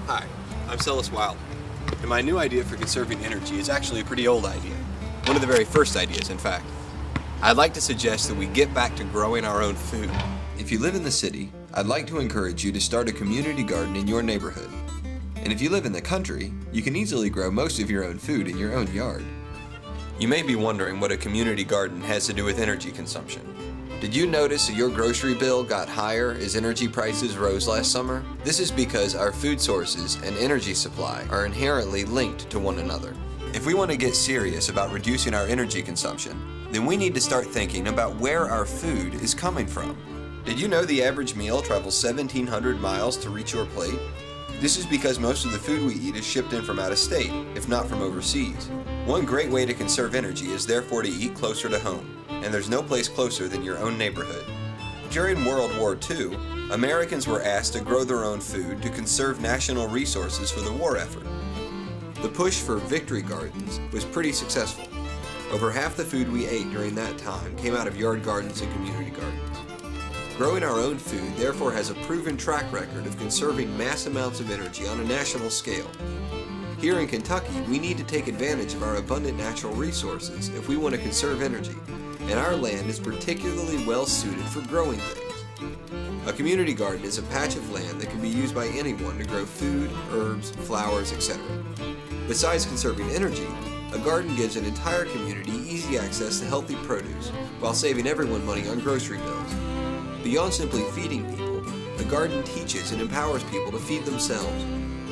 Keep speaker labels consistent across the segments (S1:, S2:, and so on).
S1: Hi, I'm Celis Wild, and my new idea for conserving energy is actually a pretty old idea. One of the very first ideas, in fact. I'd like to suggest that we get back to growing our own food.
S2: If you live in the city, I'd like to encourage you to start a community garden in your neighborhood. And if you live in the country, you can easily grow most of your own food in your own yard.
S1: You may be wondering what a community garden has to do with energy consumption. Did you notice that your grocery bill got higher as energy prices rose last summer? This is because our food sources and energy supply are inherently linked to one another. If we want to get serious about reducing our energy consumption, then we need to start thinking about where our food is coming from. Did you know the average meal travels 1,700 miles to reach your plate? This is because most of the food we eat is shipped in from out of state, if not from overseas. One great way to conserve energy is therefore to eat closer to home, and there's no place closer than your own neighborhood. During World War II, Americans were asked to grow their own food to conserve national resources for the war effort. The push for victory gardens was pretty successful. Over half the food we ate during that time came out of yard gardens and community gardens. Growing our own food therefore has a proven track record of conserving mass amounts of energy on a national scale. Here in Kentucky, we need to take advantage of our abundant natural resources if we want to conserve energy, and our land is particularly well suited for growing things. A community garden is a patch of land that can be used by anyone to grow food, herbs, flowers, etc. Besides conserving energy, a garden gives an entire community easy access to healthy produce while saving everyone money on grocery bills. Beyond simply feeding people, a garden teaches and empowers people to feed themselves.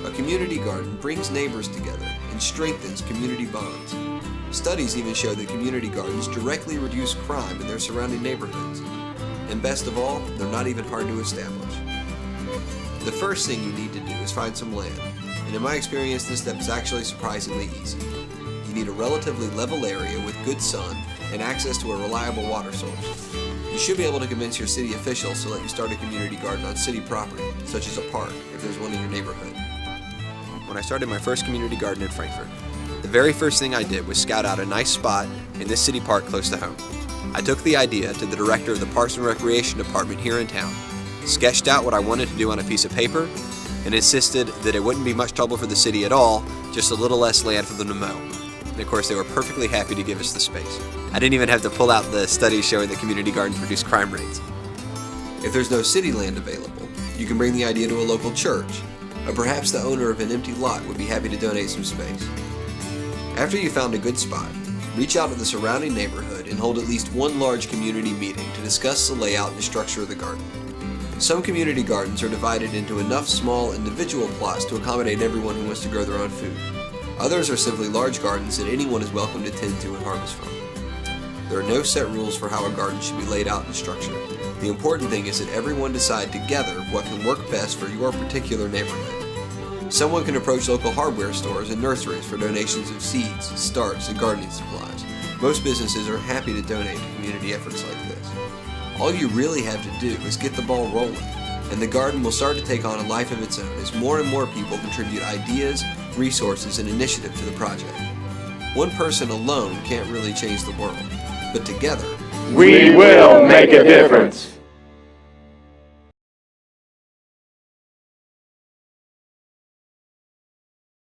S1: A community garden brings neighbors together and strengthens community bonds. Studies even show that community gardens directly reduce crime in their surrounding neighborhoods. And best of all, they're not even hard to establish. The first thing you need to do is find some land, and in my experience this step is actually surprisingly easy. You need a relatively level area with good sun and access to a reliable water source. You should be able to convince your city officials to let you start a community garden on city property, such as a park, if there's one in your neighborhood. When I started my first community garden in Frankfort, the very first thing I did was scout out a nice spot in this city park close to home. I took the idea to the director of the Parks and Recreation Department here in town, sketched out what I wanted to do on a piece of paper, and insisted that it wouldn't be much trouble for the city at all, just a little less land for them to mow. And of course, they were perfectly happy to give us the space. I didn't even have to pull out the studies showing that community gardens reduce crime rates. If there's no city land available, you can bring the idea to a local church, or perhaps the owner of an empty lot would be happy to donate some space. After you found a good spot, reach out to the surrounding neighborhood and hold at least one large community meeting to discuss the layout and structure of the garden. Some community gardens are divided into enough small individual plots to accommodate everyone who wants to grow their own food. Others are simply large gardens that anyone is welcome to tend to and harvest from. There are no set rules for how a garden should be laid out and structured. The important thing is that everyone decide together what can work best for your particular neighborhood. Someone can approach local hardware stores and nurseries for donations of seeds, starts, and gardening supplies. Most businesses are happy to donate to community efforts like this. All you really have to do is get the ball rolling, and the garden will start to take on a life of its own as more and more people contribute ideas, resources, and initiative to the project. One person alone can't really change the world, but together,
S3: we will make a difference.